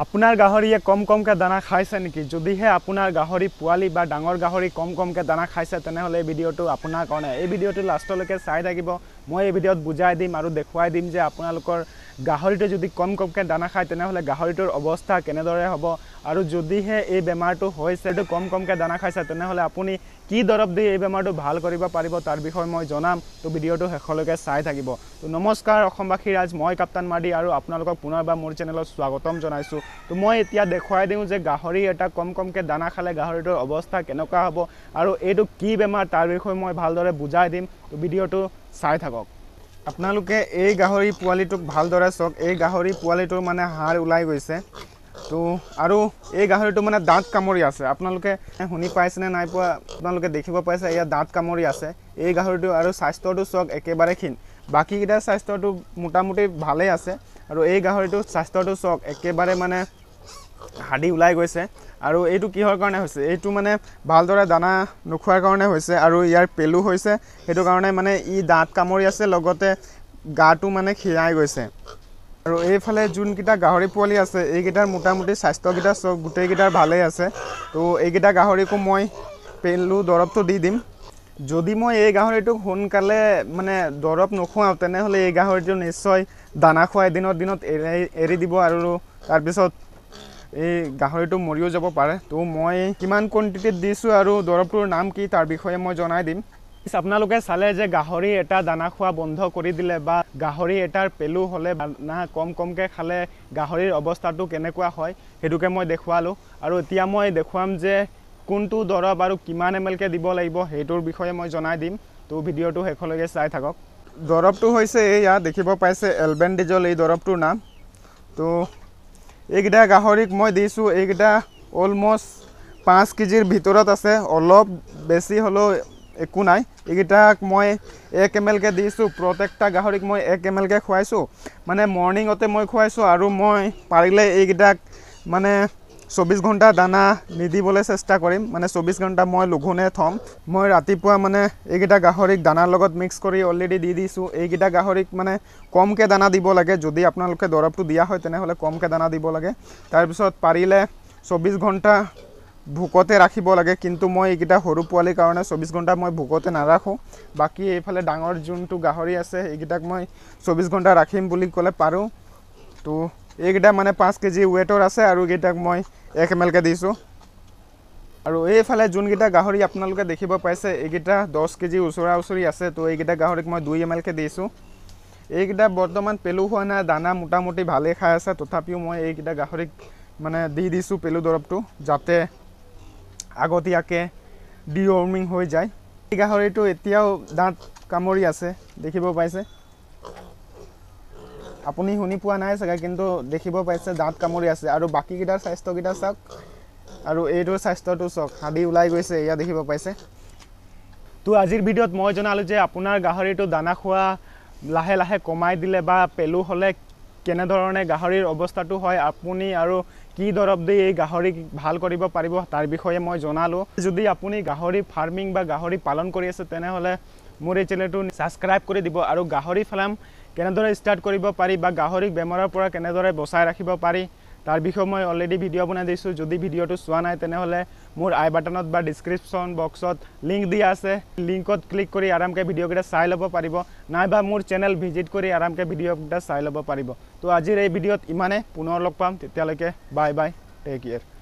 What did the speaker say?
আপোনাৰ গাহৰিয়ে কমকৈ দানা খাইছে নেকি? যদিহে আপোনাৰ গাহৰি পোৱালি বা ডাঙৰ গাহৰি কমকৈ দানা খাইছে তেনেহ'লে এই ভিডিঅ'টো আপোনাৰ কাৰণে। এই ভিডিঅ'টো লাষ্টলৈকে চাই থাকিব। মই এই ভিডিঅ'ত বুজাই দিম আৰু দেখুৱাই দিম যে আপোনালোকৰ গাহৰিটো যদি কমকৈ দানা খায় তেনেহ'লে গাহৰিটোৰ অৱস্থা কেনেদৰে হ'ব, আৰু যদিহে এই বেমাৰটো হৈছে, এইটো কমকৈ দানা খাইছে তেনেহ'লে আপুনি কি দৰৱ দি এই বেমাৰটো ভাল কৰিব পাৰিব তাৰ বিষয়ে মই জনাম। তো ভিডিঅ'টো শেষলৈকে চাই থাকিব। তো নমস্কাৰ অসমবাসী ৰাইজ, মই কাপ্তান মাৰ্ডি আৰু আপোনালোকক পুনৰবাৰ মোৰ চেনেলত স্বাগতম জনাইছোঁ। তো মই এতিয়া দেখুৱাই দিওঁ যে গাহৰি এটা কমকৈ দানা খালে গাহৰিটোৰ অৱস্থা কেনেকুৱা হ'ব আৰু এইটো কি বেমাৰ তাৰ বিষয়ে মই ভালদৰে বুজাই দিম। তো ভিডিঅ'টো চাই থাকক। আপোনালোকে এই গাহৰি পোৱালিটোক ভালদৰে চাওক। এই গাহৰি পোৱালিটোৰ মানে হাড় ওলাই গৈছে। তো আৰু এই গাহৰিটো মানে দাঁত কামুৰি আছে। আপোনালোকে শুনি পাইছেনে নাই পোৱা, আপোনালোকে দেখিব পাইছে এয়া দাঁত কামুৰি আছে এই গাহৰিটো। আৰু স্বাস্থ্যটো চাওক একেবাৰে ক্ষীণ, বাকীকেইটাৰ স্বাস্থ্যটো মোটামুটি ভালেই আছে, আৰু এই গাহৰিটোৰ স্বাস্থ্যটো চাওক একেবাৰে মানে হাড়ি ওলাই গৈছে। আৰু এইটো কিহৰ কাৰণে হৈছে? এইটো মানে ভালদৰে দানা নোখোৱাৰ কাৰণে হৈছে, আৰু ইয়াৰ পেলু হৈছে, সেইটো কাৰণে মানে ই দাঁত কামুৰি আছে, লগতে গাটো মানে খীৰাই গৈছে। আৰু এইফালে যোনকেইটা গাহৰি পোৱালি আছে এইকেইটাৰ মোটামুটি স্বাস্থ্যকেইটা চব গোটেইকেইটাৰ ভালেই আছে। তো এইকেইটা গাহৰিকো মই পেলু দৰৱটো দি দিম। যদি মই এই গাহৰিটোক সোনকালে মানে দৰৱ নোখোৱাওঁ তেনেহ'লে এই গাহৰিটো নিশ্চয় দানা খোৱা দিনত এৰি দিব, আৰু তাৰপিছত এই গাহৰিটো মৰিও যাব পাৰে। তো মই কিমান কোৱান্টিটিত দিছোঁ আৰু দৰৱটোৰ নাম কি তাৰ বিষয়ে মই জনাই দিম। আপোনালোকে চালে যে গাহৰি এটা দানা খোৱা বন্ধ কৰি দিলে বা গাহৰি এটাৰ পেলু হ'লে দানা কমকৈ খালে গাহৰিৰ অৱস্থাটো কেনেকুৱা হয় সেইটোকে মই দেখুৱালোঁ। আৰু এতিয়া মই দেখুৱাম যে কোনটো দৰৱ আৰু কিমান ml দিব লাগিব সেইটোৰ বিষয়ে মই জনাই দিম। তো ভিডিঅ'টো শেষলৈকে চাই থাকক। দৰৱটো হৈছে এয়া দেখিব পাইছে এলবেণ্ডাজল, এই দৰৱটোৰ নাম। তো এইকেইটা গাহৰিক মই দিছোঁ, এইকেইটা অলমষ্ট 5 কেজিৰ ভিতৰত আছে, অলপ বেছি হ'লেও একো নাই। এইকেইটাক মই 1 ml দিছোঁ। প্ৰত্যেকটা গাহৰিক মই 1 ml খুৱাইছোঁ, মানে মৰ্ণিঙতে মই খুৱাইছোঁ, আৰু মই পাৰিলে এইকেইটাক মানে 24 ঘণ্টা দানা নিদিবলৈ চেষ্টা কৰিম, মানে 24 ঘণ্টা মই লঘোণে থ'ম। মই ৰাতিপুৱা মানে এইকেইটা গাহৰিক দানাৰ লগত মিক্স কৰি অলৰেডি দি দিছোঁ। এইকেইটা গাহৰিক মানে কমকৈ দানা দিব লাগে, যদি আপোনালোকে দৰৱটো দিয়া হয় তেনেহ'লে কমকৈ দানা দিব লাগে। তাৰপিছত পাৰিলে 24 ঘণ্টা ভোকতে ৰাখিব লাগে, কিন্তু মই এইকেইটা সৰু পোৱালিৰ কাৰণে 24 ঘণ্টা মই ভোকতে নাৰাখোঁ। বাকী এইফালে ডাঙৰ যোনটো গাহৰি আছে এইকেইটাক মই 24 ঘণ্টা ৰাখিম বুলি ক'লে পাৰোঁ। তো এইকেইটা মানে 5 কেজি ৱেটৰ আছে, আৰু এইকেইটাক মই 1 ml দিছোঁ। আৰু এইফালে যোনকেইটা গাহৰি আপোনালোকে দেখিব পাইছে এইকেইটা 10 কেজি ওচৰা-ওচৰি আছে। তো এইকেইটা গাহৰিক মই 2 ml দিছোঁ। এইকেইটা বৰ্তমান পেলু হোৱা নাই, দানা মোটামুটি ভালেই খাই আছে, তথাপিও মই এইকেইটা গাহৰিক মানে দি দিছোঁ পেলু দৰৱটো, যাতে আগতীয়াকৈ ডিৱৰ্মিং হৈ যায়। এই গাহৰিটো এতিয়াও দাঁত কামুৰি আছে, দেখিব পাইছে। আপুনি শুনি পোৱা নাই চাগে, কিন্তু দেখিব পাইছে দাঁত কামুৰি আছে। আৰু বাকীকেইটাৰ স্বাস্থ্যকেইটা চাওক, আৰু এইটোৰ স্বাস্থ্যটো চাওক, হাড়ি ওলাই গৈছে, এয়া দেখিব পাইছে। তো আজিৰ ভিডিঅ'ত মই জনালোঁ যে আপোনাৰ গাহৰিটো দানা খোৱা লাহে লাহে কমাই দিলে বা পেলু হ'লে কেনেধৰণে গাহৰিৰ অৱস্থাটো হয়, আপুনি আৰু কি দৰৱ দি এই গাহৰিক ভাল কৰিব পাৰিব তাৰ বিষয়ে মই জনালোঁ। যদি আপুনি গাহৰি ফাৰ্মিং বা গাহৰি পালন কৰি আছে তেনেহ'লে মোৰ এই চেনেলটো ছাবস্ক্ৰাইব কৰি দিব। আৰু গাহৰি ফাৰ্ম কেনেদৰে ষ্টাৰ্ট কৰিব পাৰি বা গাহৰিক বেমাৰৰ পৰা কেনেদৰে বচাই ৰাখিব পাৰি তাৰ বিষয়ে মই অলৰেডি ভিডিঅ' বনাই দিছোঁ। যদি ভিডিঅ'টো চোৱা নাই তেনেহ'লে মোৰ আই বাটনত বা ডিছক্ৰিপশ্যন বক্সত লিংক দিয়া আছে, লিংকত ক্লিক কৰি আৰামকৈ ভিডিঅ'কেইটা চাই ল'ব পাৰিব, নাইবা মোৰ চেনেল ভিজিট কৰি আৰামকৈ ভিডিঅ'কেইটা চাই ল'ব পাৰিব। তো আজিৰ এই ভিডিঅ'ত ইমানে, পুনৰ লগ পাম, তেতিয়ালৈকে বাই বাই, টেক কেয়াৰ।